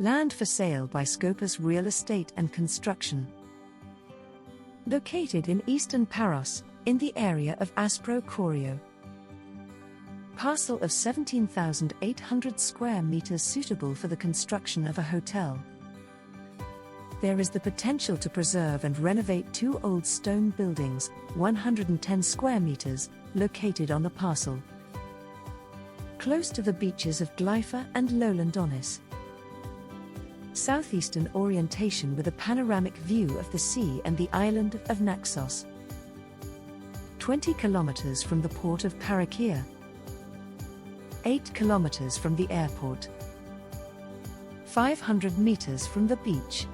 Land for sale by Scopas Real Estate and Construction. Located in eastern Paros, in the area of Aspro Chorio. Parcel of 17,800 square meters suitable for the construction of a hotel. There is the potential to preserve and renovate 2 old stone buildings, 110 square meters, located on the parcel. Close to the beaches of Glyfa and Lolandonis. Southeastern orientation with a panoramic view of the sea and the island of Naxos. 20 kilometers from the port of Parikia. 8 kilometers from the airport. 500 meters from the beach.